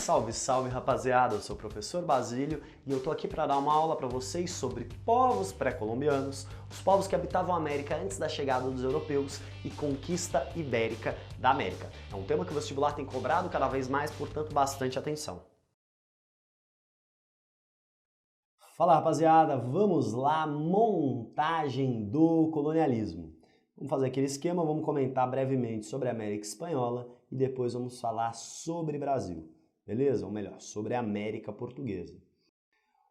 Salve, salve rapaziada, eu sou o professor Basílio e eu tô aqui para dar uma aula para vocês sobre povos pré-colombianos, os povos que habitavam a América antes da chegada dos europeus e conquista ibérica da América. É um tema que o vestibular tem cobrado cada vez mais, portanto bastante atenção. Fala rapaziada, vamos lá, montagem do colonialismo. Vamos fazer aquele esquema, vamos comentar brevemente sobre a América Espanhola e depois vamos falar sobre Brasil, beleza? Ou melhor, sobre a América Portuguesa.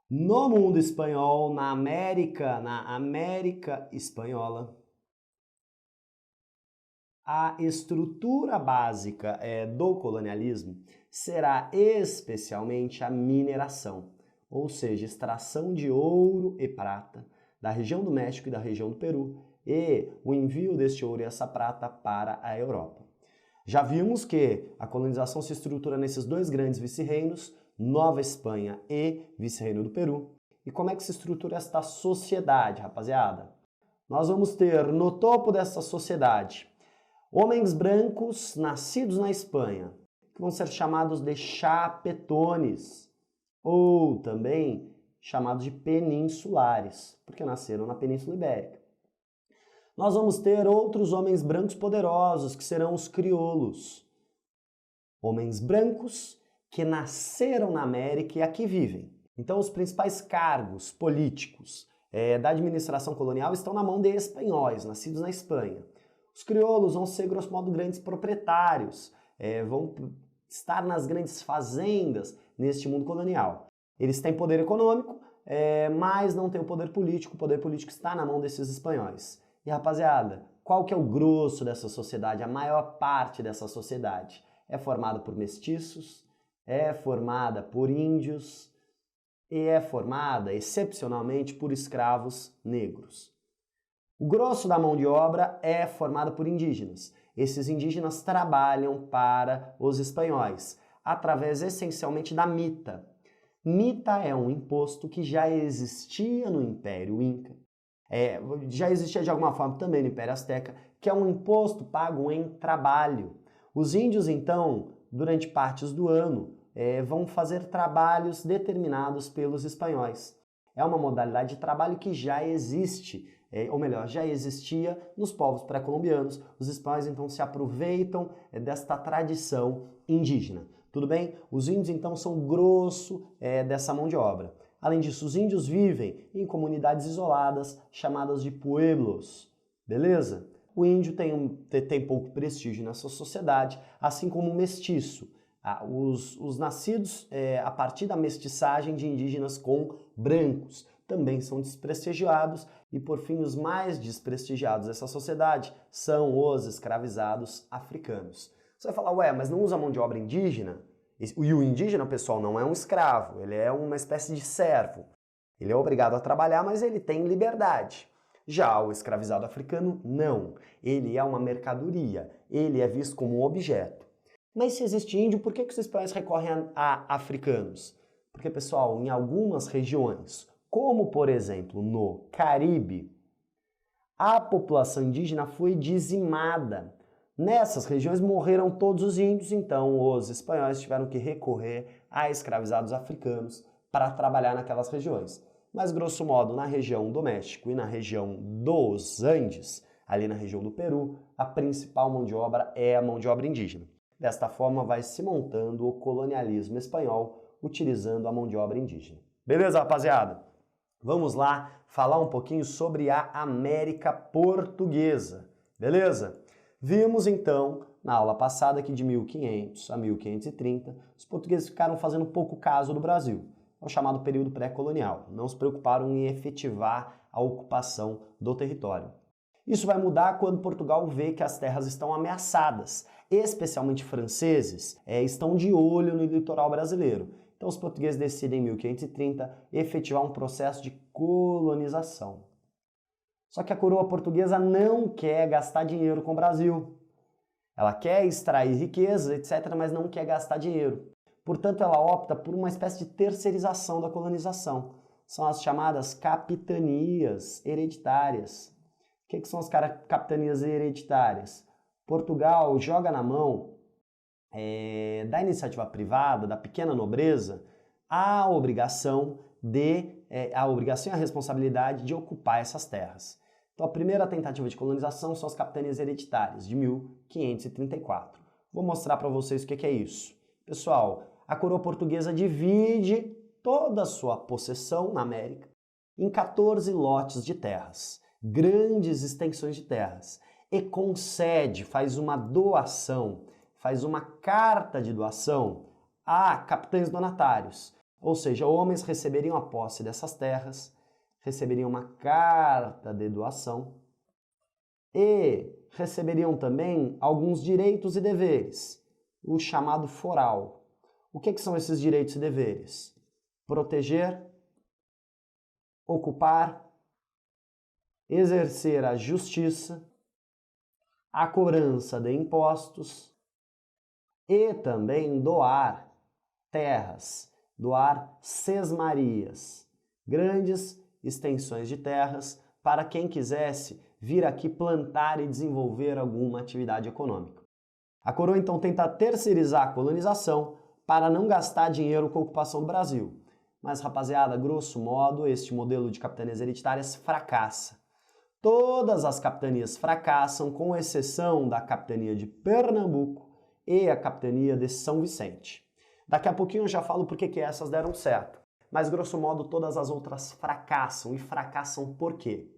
No mundo espanhol, na América Espanhola, a estrutura básica do colonialismo será especialmente a mineração, ou seja, extração de ouro e prata da região do México e da região do Peru, e o envio deste ouro e essa prata para a Europa. Já vimos que a colonização se estrutura nesses dois grandes vice-reinos, Nova Espanha e Vice-Reino do Peru. E como é que se estrutura esta sociedade, rapaziada? Nós vamos ter no topo dessa sociedade homens brancos nascidos na Espanha, que vão ser chamados de chapetones, ou também chamados de peninsulares, porque nasceram na Península Ibérica. Nós vamos ter outros homens brancos poderosos, que serão os crioulos. Homens brancos que nasceram na América e aqui vivem. Então, os principais cargos políticos da administração colonial estão na mão de espanhóis, nascidos na Espanha. Os crioulos vão ser, grosso modo, grandes proprietários, vão estar nas grandes fazendas neste mundo colonial. Eles têm poder econômico, mas não têm o poder político está na mão desses espanhóis. E rapaziada, qual que é o grosso dessa sociedade? A maior parte dessa sociedade é formada por mestiços, é formada por índios e é formada excepcionalmente por escravos negros. O grosso da mão de obra é formada por indígenas. Esses indígenas trabalham para os espanhóis através essencialmente da mita. Mita é um imposto que já existia no Império Inca. Já existia de alguma forma também no Império Azteca, que é um imposto pago em trabalho. Os índios, então, durante partes do ano, vão fazer trabalhos determinados pelos espanhóis. É uma modalidade de trabalho que já existe, ou melhor, já existia nos povos pré-colombianos. Os espanhóis, então, se aproveitam desta tradição indígena. Tudo bem? Os índios, então, são o grosso dessa mão de obra. Além disso, os índios vivem em comunidades isoladas, chamadas de pueblos, beleza? O índio tem pouco prestígio nessa sociedade, assim como o mestiço. Os nascidos a partir da mestiçagem de indígenas com brancos também são desprestigiados e, por fim, os mais desprestigiados dessa sociedade são os escravizados africanos. Você vai falar, ué, mas não usa mão de obra indígena? E o indígena, pessoal, não é um escravo, ele é uma espécie de servo. Ele é obrigado a trabalhar, mas ele tem liberdade. Já o escravizado africano, não. Ele é uma mercadoria, ele é visto como um objeto. Mas se existe índio, por que os espanhóis recorrem a africanos? Porque, pessoal, em algumas regiões, como por exemplo no Caribe, a população indígena foi dizimada. Nessas regiões morreram todos os índios, então os espanhóis tiveram que recorrer a escravizados africanos para trabalhar naquelas regiões. Mas, grosso modo, na região do México e na região dos Andes, ali na região do Peru, a principal mão de obra é a mão de obra indígena. Desta forma, vai se montando o colonialismo espanhol utilizando a mão de obra indígena. Beleza, rapaziada? Vamos lá falar um pouquinho sobre a América Portuguesa, beleza? Vimos então, na aula passada, que de 1500 a 1530, os portugueses ficaram fazendo pouco caso do Brasil, é o chamado período pré-colonial. Não se preocuparam em efetivar a ocupação do território. Isso vai mudar quando Portugal vê que as terras estão ameaçadas, especialmente franceses, estão de olho no litoral brasileiro. Então os portugueses decidem em 1530 efetivar um processo de colonização. Só que a coroa portuguesa não quer gastar dinheiro com o Brasil. Ela quer extrair riqueza, etc., mas não quer gastar dinheiro. Portanto, ela opta por uma espécie de terceirização da colonização. São as chamadas capitanias hereditárias. O que são as capitanias hereditárias? Portugal joga na mão da iniciativa privada, da pequena nobreza, a obrigação e a responsabilidade de ocupar essas terras. Então a primeira tentativa de colonização são as capitanias hereditárias, de 1534. Vou mostrar para vocês o que é isso. Pessoal, a coroa portuguesa divide toda a sua possessão na América em 14 lotes de terras, grandes extensões de terras, e concede, faz uma doação, faz uma carta de doação a capitães donatários. Ou seja, homens receberiam a posse dessas terras, receberiam uma carta de doação e receberiam também alguns direitos e deveres, o chamado foral. O que são esses direitos e deveres? Proteger, ocupar, exercer a justiça, a cobrança de impostos e também doar terras, doar sesmarias, grandes extensões de terras para quem quisesse vir aqui plantar e desenvolver alguma atividade econômica. A coroa então tenta terceirizar a colonização para não gastar dinheiro com a ocupação do Brasil. Mas, rapaziada, grosso modo, este modelo de capitanias hereditárias fracassa. Todas as capitanias fracassam, com exceção da capitania de Pernambuco e a capitania de São Vicente. Daqui a pouquinho eu já falo por que essas deram certo. Mas, grosso modo, todas as outras fracassam. E fracassam por quê?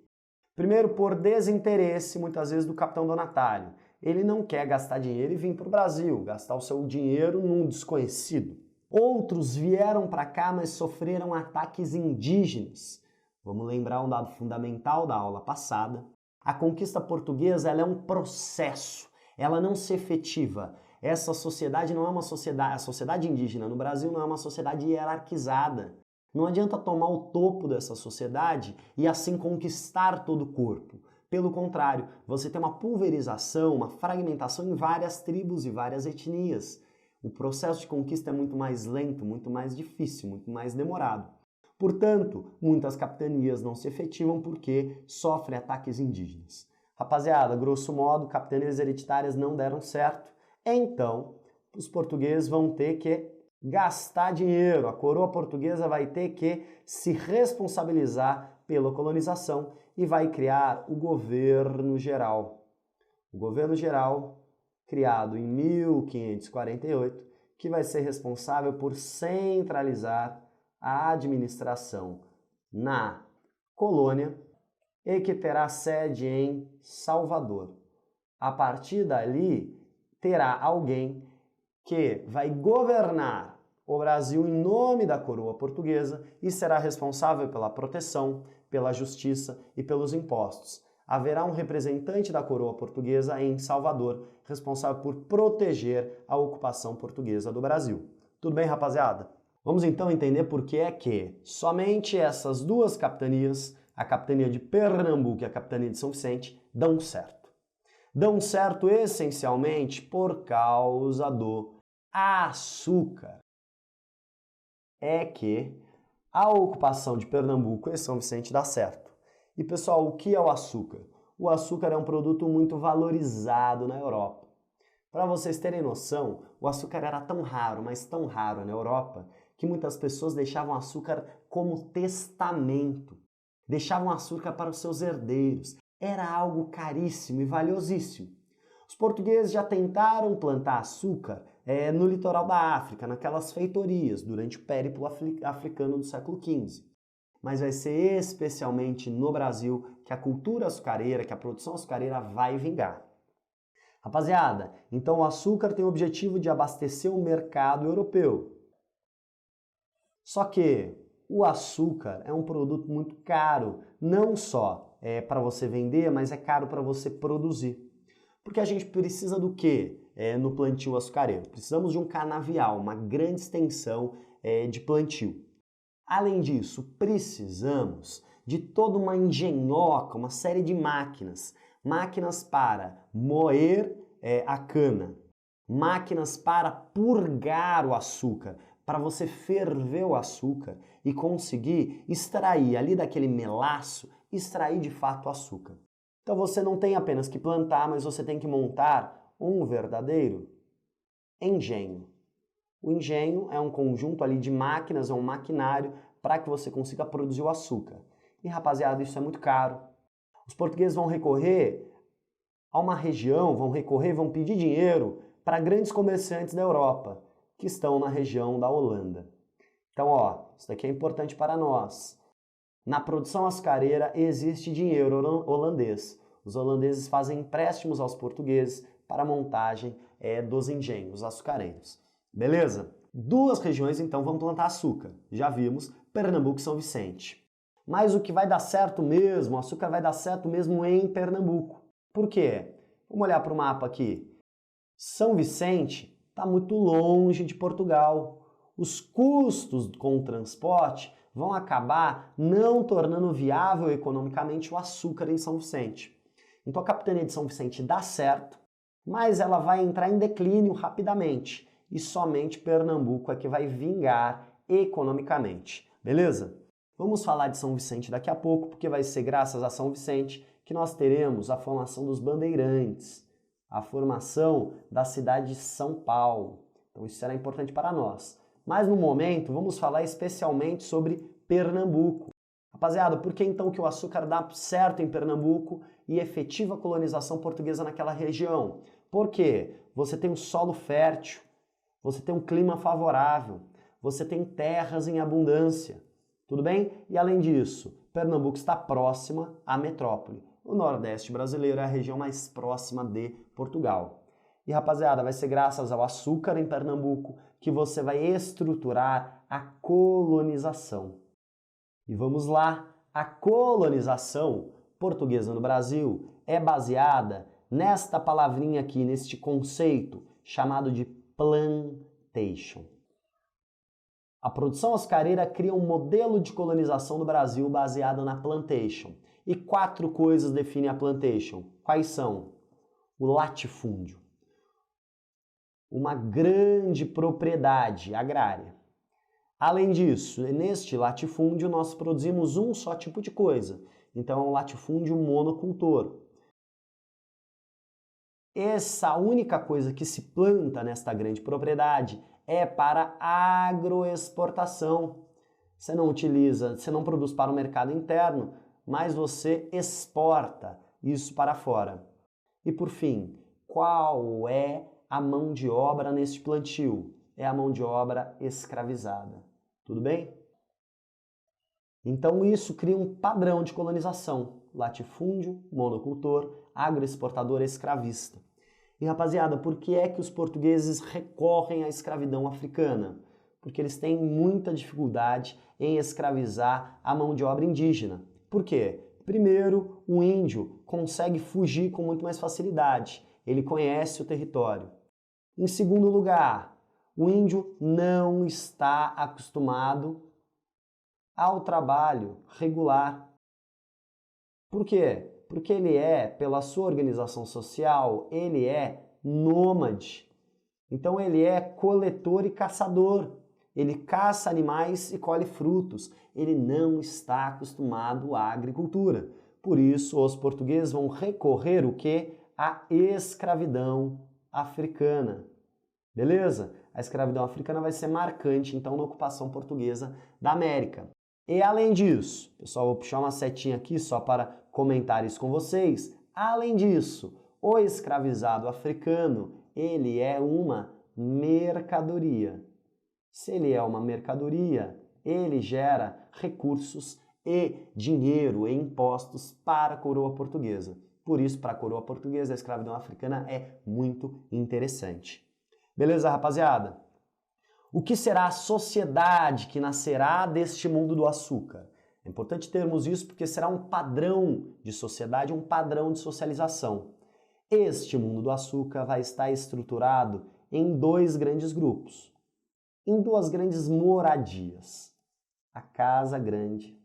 Primeiro, por desinteresse, muitas vezes, do capitão donatário. Ele não quer gastar dinheiro e vir para o Brasil, gastar o seu dinheiro num desconhecido. Outros vieram para cá, mas sofreram ataques indígenas. Vamos lembrar um dado fundamental da aula passada. A conquista portuguesa ela é um processo, ela não se efetiva. Essa sociedade não é uma sociedade, a sociedade indígena no Brasil não é uma sociedade hierarquizada. Não adianta tomar o topo dessa sociedade e assim conquistar todo o corpo. Pelo contrário, você tem uma pulverização, uma fragmentação em várias tribos e várias etnias. O processo de conquista é muito mais lento, muito mais difícil, muito mais demorado. Portanto, muitas capitanias não se efetivam porque sofrem ataques indígenas. Rapaziada, grosso modo, capitanias hereditárias não deram certo. Então, os portugueses vão ter que gastar dinheiro. A coroa portuguesa vai ter que se responsabilizar pela colonização e vai criar o governo geral. O governo geral, criado em 1548, que vai ser responsável por centralizar a administração na colônia e que terá sede em Salvador. A partir dali, terá alguém que vai governar o Brasil em nome da coroa portuguesa e será responsável pela proteção, pela justiça e pelos impostos. Haverá um representante da coroa portuguesa em Salvador, responsável por proteger a ocupação portuguesa do Brasil. Tudo bem, rapaziada? Vamos então entender por que é que somente essas duas capitanias, a capitania de Pernambuco e a capitania de São Vicente, dão certo. Dão certo essencialmente por causa do açúcar. É que a ocupação de Pernambuco e São Vicente dá certo. E pessoal, o que é o açúcar? O açúcar é um produto muito valorizado na Europa. Para vocês terem noção, o açúcar era tão raro, mas tão raro na Europa, que muitas pessoas deixavam açúcar como testamento. Deixavam açúcar para os seus herdeiros. Era algo caríssimo e valiosíssimo. Os portugueses já tentaram plantar açúcar no litoral da África, naquelas feitorias, durante o périplo africano do século XV. Mas vai ser especialmente no Brasil que a cultura açucareira, que a produção açucareira vai vingar. Rapaziada, então o açúcar tem o objetivo de abastecer o mercado europeu. Só que o açúcar é um produto muito caro, não só para você vender, mas é caro para você produzir. Porque a gente precisa do quê no plantio açucareiro? Precisamos de um canavial, uma grande extensão de plantio. Além disso, precisamos de toda uma engenhoca, uma série de máquinas. Máquinas para moer a cana, máquinas para purgar o açúcar, para você ferver o açúcar e conseguir extrair ali daquele melaço, extrair de fato o açúcar. Então você não tem apenas que plantar, mas você tem que montar um verdadeiro engenho. O engenho é um conjunto ali de máquinas, é um maquinário para que você consiga produzir o açúcar. E rapaziada, isso é muito caro. Os portugueses vão recorrer a uma região, vão pedir dinheiro para grandes comerciantes da Europa, que estão na região da Holanda. Então, ó, isso daqui é importante para nós. Na produção açucareira existe dinheiro holandês. Os holandeses fazem empréstimos aos portugueses para a montagem dos engenhos açucareiros. Beleza? Duas regiões, então, vão plantar açúcar. Já vimos, Pernambuco e São Vicente. Mas o que vai dar certo mesmo, o açúcar vai dar certo mesmo em Pernambuco. Por quê? Vamos olhar para o mapa aqui. São Vicente está muito longe de Portugal. Os custos com o transporte vão acabar não tornando viável economicamente o açúcar em São Vicente. Então a capitania de São Vicente dá certo, mas ela vai entrar em declínio rapidamente. E somente Pernambuco é que vai vingar economicamente. Beleza? Vamos falar de São Vicente daqui a pouco, porque vai ser graças a São Vicente que nós teremos a formação dos bandeirantes, a formação da cidade de São Paulo. Então isso será importante para nós. Mas no momento vamos falar especialmente sobre Pernambuco. Rapaziada, por que então que o açúcar dá certo em Pernambuco e efetiva colonização portuguesa naquela região? Porque você tem um solo fértil, você tem um clima favorável, você tem terras em abundância, tudo bem? E além disso, Pernambuco está próxima à metrópole. O Nordeste brasileiro é a região mais próxima de Portugal. E rapaziada, vai ser graças ao açúcar em Pernambuco que você vai estruturar a colonização. E vamos lá, a colonização portuguesa no Brasil é baseada nesta palavrinha aqui, neste conceito chamado de plantation. A produção açucareira cria um modelo de colonização do Brasil baseado na plantation. E 4 coisas definem a plantation. Quais são? O latifúndio, uma grande propriedade agrária. Além disso, neste latifúndio nós produzimos um só tipo de coisa. Então é um latifúndio monocultor. Essa única coisa que se planta nesta grande propriedade é para agroexportação. Você não utiliza, você não produz para o mercado interno, mas você exporta isso para fora. E por fim, qual é a mão de obra neste plantio? É a mão de obra escravizada. Tudo bem? Então isso cria um padrão de colonização. Latifúndio, monocultor, agroexportador, escravista. E rapaziada, por que é que os portugueses recorrem à escravidão africana? Porque eles têm muita dificuldade em escravizar a mão de obra indígena. Por quê? Primeiro, o índio consegue fugir com muito mais facilidade. Ele conhece o território. Em segundo lugar, o índio não está acostumado ao trabalho regular. Por quê? Porque ele pela sua organização social, ele é nômade. Então ele é coletor e caçador. Ele caça animais e colhe frutos. Ele não está acostumado à agricultura. Por isso, os portugueses vão recorrer o quê? À escravidão africana. Beleza? A escravidão africana vai ser marcante, então, na ocupação portuguesa da América. E além disso, pessoal, vou puxar uma setinha aqui só para comentar isso com vocês. Além disso, o escravizado africano, ele é uma mercadoria. Se ele é uma mercadoria, ele gera recursos e dinheiro e impostos para a coroa portuguesa. Por isso, para a coroa portuguesa, a escravidão africana é muito interessante. Beleza, rapaziada? O que será a sociedade que nascerá deste mundo do açúcar? É importante termos isso porque será um padrão de sociedade, um padrão de socialização. Este mundo do açúcar vai estar estruturado em 2 grandes grupos, em 2 grandes moradias. A casa grande,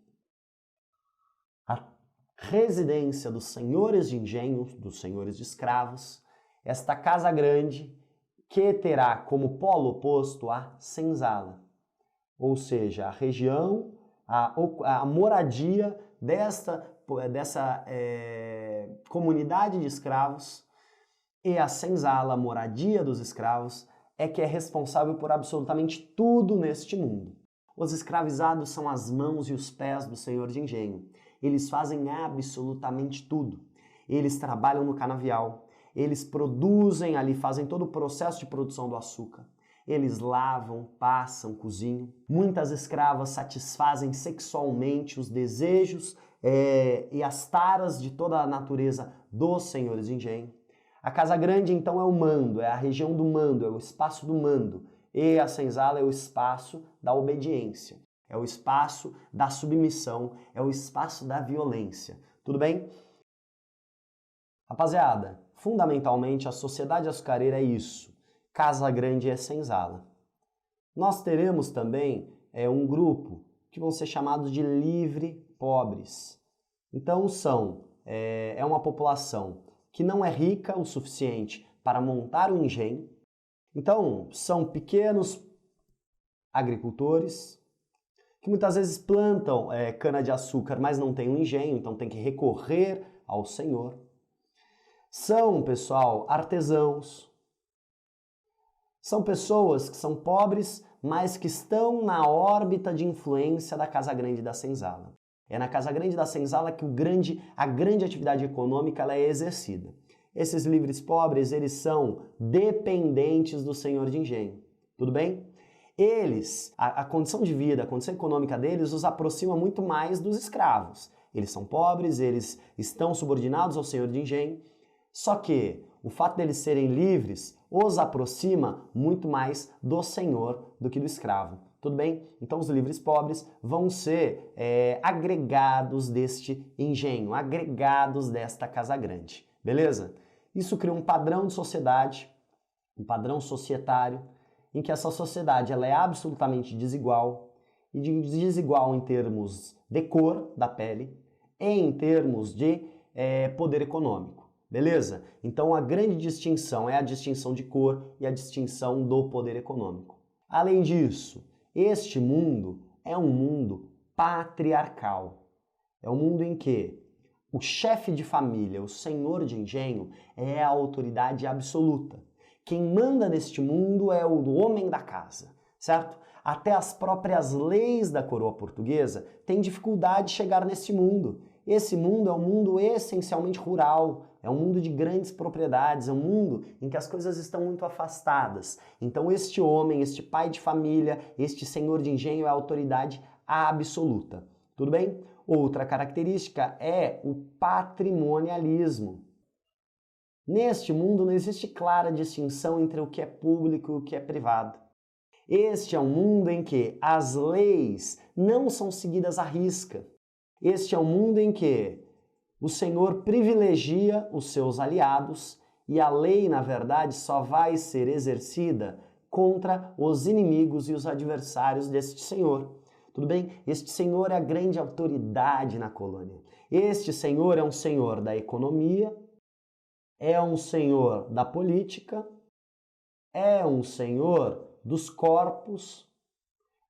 a residência dos senhores de engenho, dos senhores de escravos. Esta casa grande que terá como polo oposto a senzala, ou seja, a região, a moradia dessa comunidade de escravos, e a senzala, a moradia dos escravos, é que é responsável por absolutamente tudo neste mundo. Os escravizados são as mãos e os pés do senhor de engenho. Eles fazem absolutamente tudo. Eles trabalham no canavial, eles produzem ali, fazem todo o processo de produção do açúcar. Eles lavam, passam, cozinham. Muitas escravas satisfazem sexualmente os desejos e as taras de toda a natureza dos senhores de engenho. A Casa Grande, então, é o mando, é a região do mando, é o espaço do mando. E a senzala é o espaço da obediência, é o espaço da submissão, é o espaço da violência. Tudo bem? Rapaziada, fundamentalmente a sociedade açucareira é isso. Casa Grande é senzala. Nós teremos também um grupo que vão ser chamados de livre pobres. Então é uma população que não é rica o suficiente para montar um engenho. Então são pequenos agricultores que muitas vezes plantam cana-de-açúcar, mas não têm um engenho, então tem que recorrer ao senhor. São, pessoal, artesãos. São pessoas que são pobres, mas que estão na órbita de influência da Casa Grande da Senzala. É na Casa Grande da Senzala que a grande atividade econômica ela é exercida. Esses livres pobres, eles são dependentes do senhor de engenho. Tudo bem? Eles, a condição de vida, a condição econômica deles os aproxima muito mais dos escravos. Eles são pobres, eles estão subordinados ao senhor de engenho, só que o fato deles serem livres os aproxima muito mais do senhor do que do escravo. Tudo bem? Então os livres pobres vão ser agregados deste engenho, agregados desta Casa Grande. Beleza? Isso cria um padrão de sociedade, um padrão societário, em que essa sociedade ela é absolutamente desigual, e desigual em termos de cor da pele e em termos de poder econômico. Beleza? Então a grande distinção é a distinção de cor e a distinção do poder econômico. Além disso, este mundo é um mundo patriarcal. É um mundo em que o chefe de família, o senhor de engenho, é a autoridade absoluta. Quem manda neste mundo é o homem da casa, certo? Até as próprias leis da coroa portuguesa têm dificuldade de chegar nesse mundo. Esse mundo é um mundo essencialmente rural, é um mundo de grandes propriedades, é um mundo em que as coisas estão muito afastadas. Então este homem, este pai de família, este senhor de engenho é a autoridade absoluta. Tudo bem? Outra característica é o patrimonialismo. Neste mundo não existe clara distinção entre o que é público e o que é privado. Este é um mundo em que as leis não são seguidas à risca. Este é um mundo em que o senhor privilegia os seus aliados e a lei, na verdade, só vai ser exercida contra os inimigos e os adversários deste senhor. Tudo bem? Este senhor é a grande autoridade na colônia. Este senhor é um senhor da economia, é um senhor da política, é um senhor dos corpos,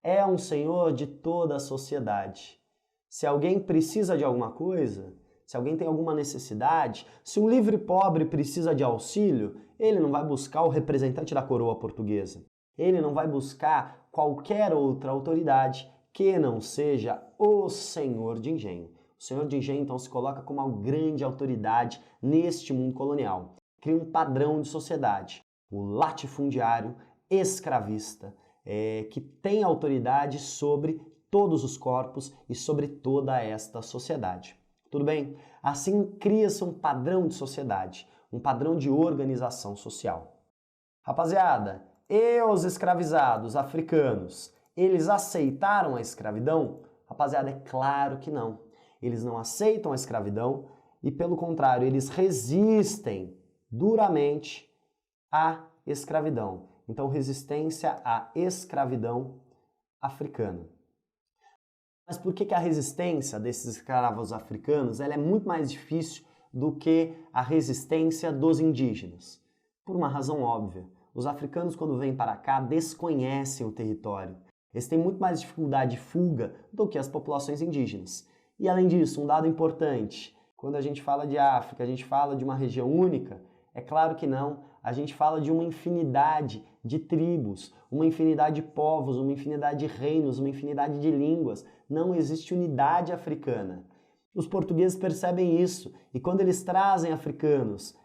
é um senhor de toda a sociedade. Se alguém precisa de alguma coisa, se alguém tem alguma necessidade, se um livre pobre precisa de auxílio, ele não vai buscar o representante da coroa portuguesa. Ele não vai buscar qualquer outra autoridade que não seja o senhor de engenho. O senhor de engenho, então, se coloca como uma grande autoridade neste mundo colonial. Cria um padrão de sociedade, o latifundiário escravista, que tem autoridade sobre todos os corpos e sobre toda esta sociedade. Tudo bem? Assim cria-se um padrão de sociedade, um padrão de organização social. Rapaziada, e os escravizados africanos, eles aceitaram a escravidão? Rapaziada, é claro que não. Eles não aceitam a escravidão e, pelo contrário, eles resistem duramente à escravidão. Então, resistência à escravidão africana. Mas por que a resistência desses escravos africanos ela é muito mais difícil do que a resistência dos indígenas? Por uma razão óbvia. Os africanos, quando vêm para cá, desconhecem o território. Eles têm muito mais dificuldade de fuga do que as populações indígenas. E além disso, um dado importante, quando a gente fala de África, a gente fala de uma região única, É claro que não. A gente fala de uma infinidade de tribos, uma infinidade de povos, uma infinidade de reinos, uma infinidade de línguas. Não existe unidade africana. Os portugueses percebem isso e quando eles trazem africanos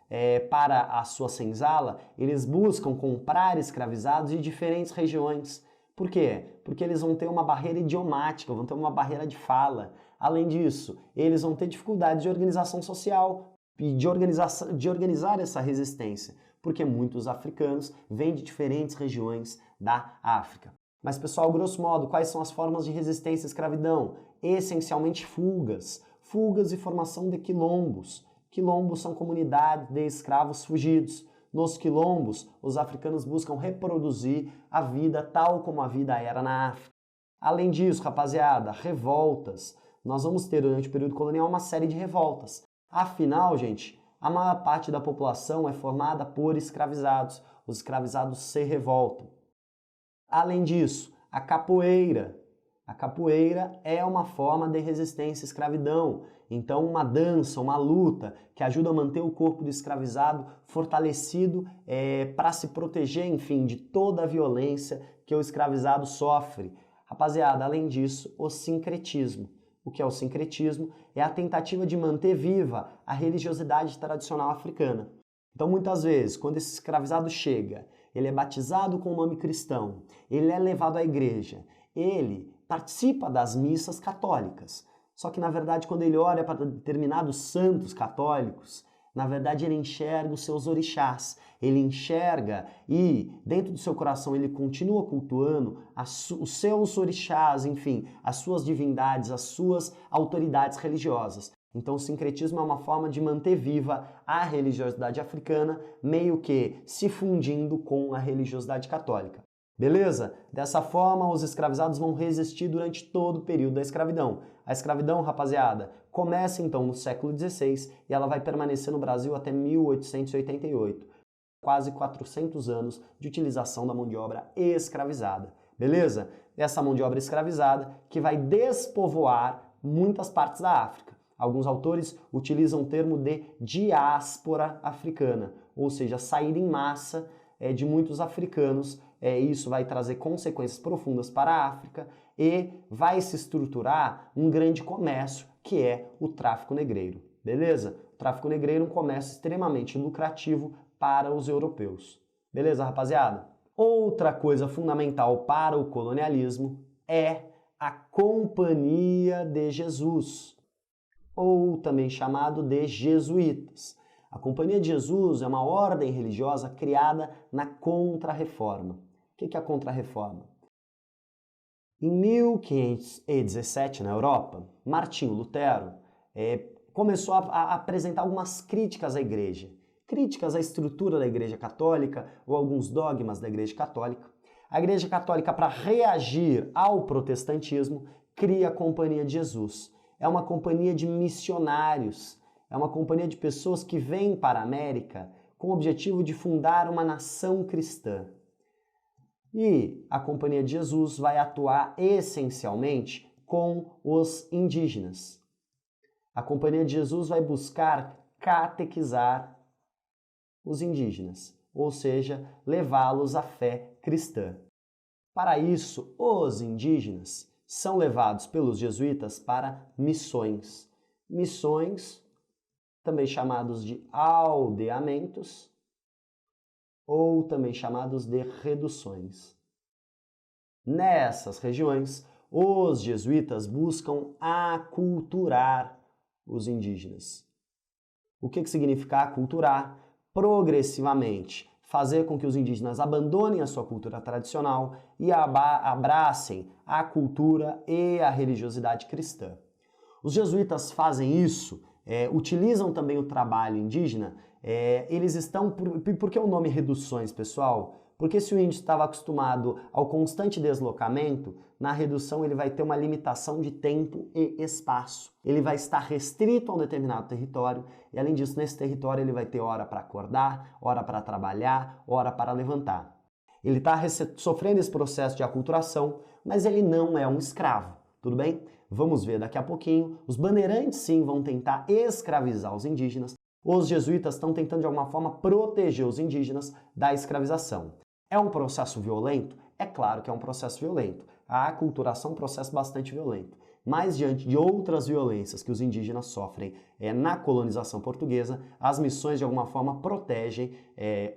para a sua senzala, eles buscam comprar escravizados de diferentes regiões. Por quê? Porque eles vão ter uma barreira idiomática, vão ter uma barreira de fala. Além disso, eles vão ter dificuldade de organização social e de organizar essa resistência, porque muitos africanos vêm de diferentes regiões da África. Mas, pessoal, grosso modo, quais são as formas de resistência à escravidão? Essencialmente fugas e formação de quilombos. Quilombos são comunidades de escravos fugidos. Nos quilombos, os africanos buscam reproduzir a vida tal como a vida era na África. Além disso, rapaziada, revoltas. Nós vamos ter durante o período colonial uma série de revoltas. Afinal, gente, a maior parte da população é formada por escravizados. Os escravizados se revoltam. Além disso, a capoeira. A capoeira é uma forma de resistência à escravidão. Então, uma dança, uma luta que ajuda a manter o corpo do escravizado fortalecido para se proteger, enfim, de toda a violência que o escravizado sofre. Rapaziada, além disso, o sincretismo. O que é o sincretismo? É a tentativa de manter viva a religiosidade tradicional africana. Então, muitas vezes, quando esse escravizado chega, ele é batizado com o nome cristão, ele é levado à igreja, ele participa das missas católicas. Só que, na verdade, quando ele olha para determinados santos católicos, na verdade ele enxerga os seus orixás, ele enxerga e, dentro do seu coração, ele continua cultuando os seus orixás, enfim, as suas divindades, as suas autoridades religiosas. Então o sincretismo é uma forma de manter viva a religiosidade africana, meio que se fundindo com a religiosidade católica. Beleza? Dessa forma, os escravizados vão resistir durante todo o período da escravidão. A escravidão, rapaziada, começa então no século XVI e ela vai permanecer no Brasil até 1888. Quase 400 anos de utilização da mão de obra escravizada. Beleza? Essa mão de obra escravizada que vai despovoar muitas partes da África. Alguns autores utilizam o termo de diáspora africana, ou seja, sair em massa de muitos africanos. Isso vai trazer consequências profundas para a África e vai se estruturar um grande comércio, que é o tráfico negreiro, beleza? O tráfico negreiro é um comércio extremamente lucrativo para os europeus. Beleza, rapaziada? Outra coisa fundamental para o colonialismo é a Companhia de Jesus, ou também chamado de jesuítas. A Companhia de Jesus é uma ordem religiosa criada na Contra-Reforma. O que é a Contra-Reforma? Em 1517, na Europa, Martinho Lutero começou a apresentar algumas críticas à Igreja. Críticas à estrutura da Igreja Católica ou alguns dogmas da Igreja Católica. A Igreja Católica, para reagir ao protestantismo, cria a Companhia de Jesus. É uma companhia de missionários, é uma companhia de pessoas que vêm para a América com o objetivo de fundar uma nação cristã. E a Companhia de Jesus vai atuar essencialmente com os indígenas. A Companhia de Jesus vai buscar catequizar os indígenas, ou seja, levá-los à fé cristã. Para isso, os indígenas são levados pelos jesuítas para missões. Missões, também chamados de aldeamentos, ou também chamados de reduções. Nessas regiões, os jesuítas buscam aculturar os indígenas. O que significa aculturar? Progressivamente, fazer com que os indígenas abandonem a sua cultura tradicional e abracem a cultura e a religiosidade cristã. Os jesuítas fazem isso, utilizam também o trabalho indígena. Eles estão... Por que o nome reduções, pessoal? Porque se o índio estava acostumado ao constante deslocamento, na redução ele vai ter uma limitação de tempo e espaço. Ele vai estar restrito a um determinado território e, além disso, nesse território ele vai ter hora para acordar, hora para trabalhar, hora para levantar. Ele está sofrendo esse processo de aculturação, mas ele não é um escravo, tudo bem? Vamos ver daqui a pouquinho. Os bandeirantes, sim, vão tentar escravizar os indígenas, Os jesuítas estão tentando de alguma forma proteger os indígenas da escravização. É um processo violento? É claro que é um processo violento. A aculturação é um processo bastante violento. Mas diante de outras violências que os indígenas sofrem na colonização portuguesa, as missões de alguma forma protegem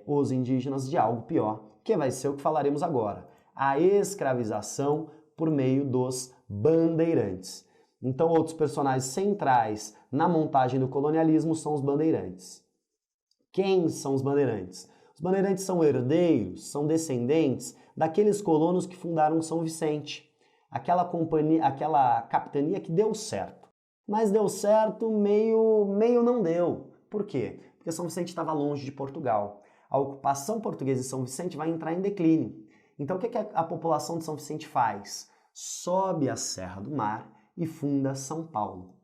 os indígenas de algo pior, que vai ser o que falaremos agora, a escravização por meio dos bandeirantes. Então, outros personagens centrais na montagem do colonialismo são os bandeirantes. Quem são os bandeirantes? Os bandeirantes são herdeiros, são descendentes daqueles colonos que fundaram São Vicente. Aquela capitania que deu certo. Mas deu certo meio não deu. Por quê? Porque São Vicente estava longe de Portugal. A ocupação portuguesa de São Vicente vai entrar em declínio. Então o que a população de São Vicente faz? Sobe a Serra do Mar e funda São Paulo.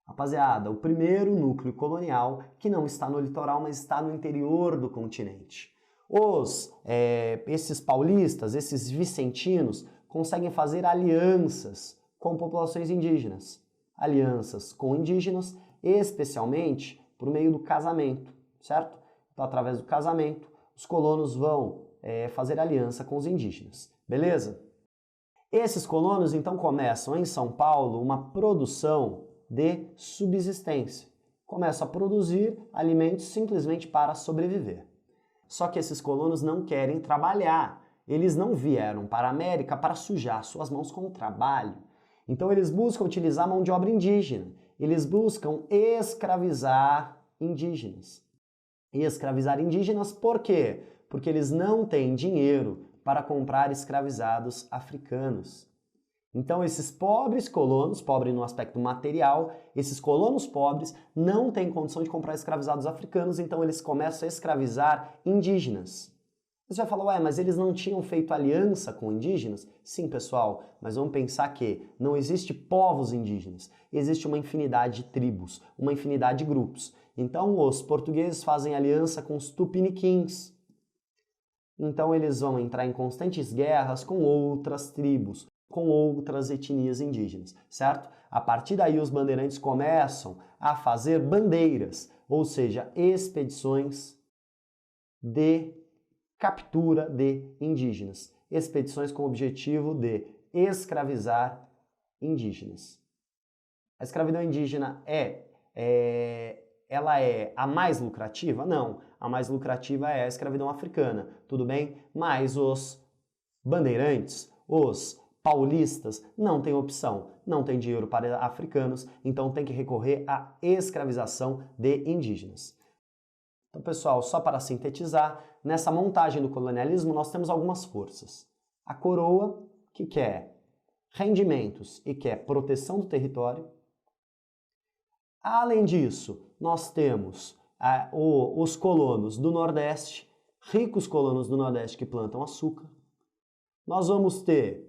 Rapaziada, o primeiro núcleo colonial que não está no litoral, mas está no interior do continente. Esses paulistas, esses vicentinos, conseguem fazer alianças com populações indígenas. Alianças com indígenas, especialmente por meio do casamento, certo? Então, através do casamento, os colonos vão fazer aliança com os indígenas, beleza? Esses colonos, então, começam em São Paulo uma produção de subsistência. Começam a produzir alimentos simplesmente para sobreviver. Só que esses colonos não querem trabalhar. Eles não vieram para a América para sujar suas mãos com o trabalho. Então eles buscam utilizar a mão de obra indígena. Eles buscam escravizar indígenas. E escravizar indígenas por quê? Porque eles não têm dinheiro para comprar escravizados africanos. Então esses pobres colonos, pobres no aspecto material, esses colonos pobres não têm condição de comprar escravizados africanos, então eles começam a escravizar indígenas. Você vai falar, ué, mas eles não tinham feito aliança com indígenas? Sim, pessoal, mas vamos pensar que não existe povos indígenas, existe uma infinidade de tribos, uma infinidade de grupos. Então os portugueses fazem aliança com os tupiniquins. Então eles vão entrar em constantes guerras com outras tribos, com outras etnias indígenas, certo? A partir daí os bandeirantes começam a fazer bandeiras, ou seja, expedições de captura de indígenas. Expedições com o objetivo de escravizar indígenas. A escravidão indígena ela é a mais lucrativa? Não. A mais lucrativa é a escravidão africana, tudo bem? Mas os bandeirantes, os paulistas, não têm opção. Não tem dinheiro para africanos, então tem que recorrer à escravização de indígenas. Então, pessoal, só para sintetizar, nessa montagem do colonialismo nós temos algumas forças. A coroa, que quer rendimentos e quer proteção do território. Além disso, nós temos os colonos do Nordeste, ricos colonos do Nordeste que plantam açúcar. Nós vamos ter,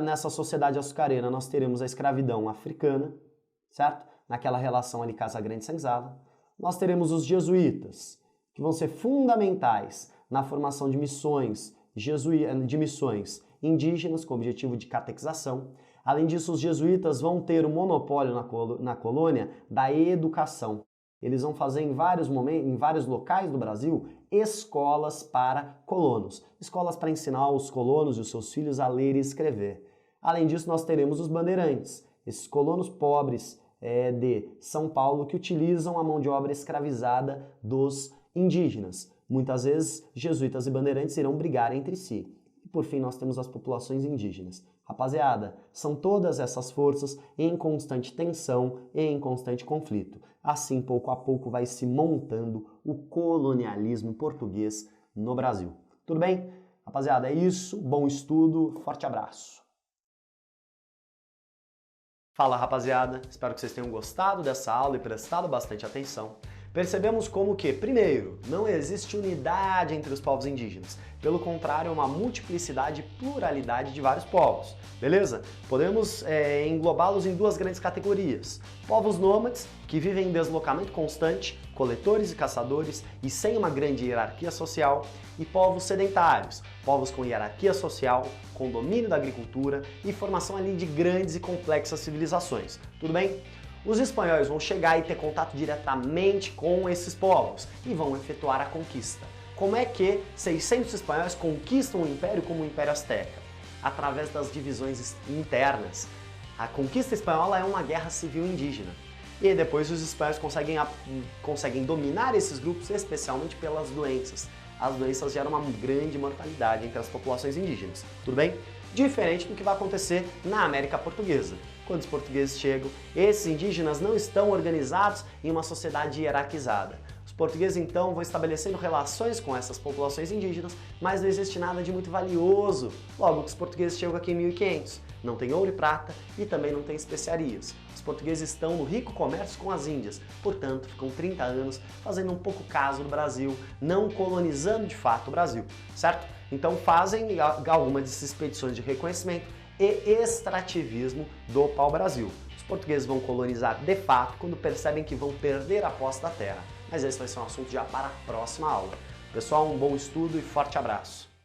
nessa sociedade açucareira, nós teremos a escravidão africana, certo? Naquela relação ali Casagrande-Senzala. Nós teremos os jesuítas, que vão ser fundamentais na formação de missões indígenas com objetivo de catequização. Além disso, os jesuítas vão ter o monopólio na colônia da educação. Eles vão fazer em vários locais do Brasil escolas para colonos. Escolas para ensinar os colonos e os seus filhos a ler e escrever. Além disso, nós teremos os bandeirantes, esses colonos pobres de São Paulo que utilizam a mão de obra escravizada dos indígenas. Muitas vezes, jesuítas e bandeirantes irão brigar entre si. E por fim, nós temos as populações indígenas. Rapaziada, são todas essas forças em constante tensão e em constante conflito. Assim, pouco a pouco, vai se montando o colonialismo português no Brasil. Tudo bem? Rapaziada, é isso. Bom estudo. Forte abraço. Fala, rapaziada. Espero que vocês tenham gostado dessa aula e prestado bastante atenção. Percebemos como que, primeiro, não existe unidade entre os povos indígenas. Pelo contrário, é uma multiplicidade e pluralidade de vários povos, beleza? Podemos englobá-los em duas grandes categorias. Povos nômades, que vivem em deslocamento constante, coletores e caçadores e sem uma grande hierarquia social, e povos sedentários, povos com hierarquia social, com domínio da agricultura e formação ali de grandes e complexas civilizações. Tudo bem? Os espanhóis vão chegar e ter contato diretamente com esses povos e vão efetuar a conquista. Como é que 600 espanhóis conquistam o império como o Império Azteca? Através das divisões internas. A conquista espanhola é uma guerra civil indígena. E depois os espanhóis conseguem dominar esses grupos, especialmente pelas doenças. As doenças geram uma grande mortalidade entre as populações indígenas, tudo bem? Diferente do que vai acontecer na América Portuguesa. Quando os portugueses chegam, esses indígenas não estão organizados em uma sociedade hierarquizada. Os portugueses então vão estabelecendo relações com essas populações indígenas, mas não existe nada de muito valioso. Logo, os portugueses chegam aqui em 1500, não tem ouro e prata e também não tem especiarias. Os portugueses estão no rico comércio com as Índias, portanto ficam 30 anos fazendo um pouco caso do Brasil, não colonizando de fato o Brasil, certo? Então fazem algumas dessas expedições de reconhecimento e extrativismo do pau-brasil. Os portugueses vão colonizar de fato quando percebem que vão perder a posse da terra. Mas esse vai ser um assunto já para a próxima aula. Pessoal, um bom estudo e forte abraço!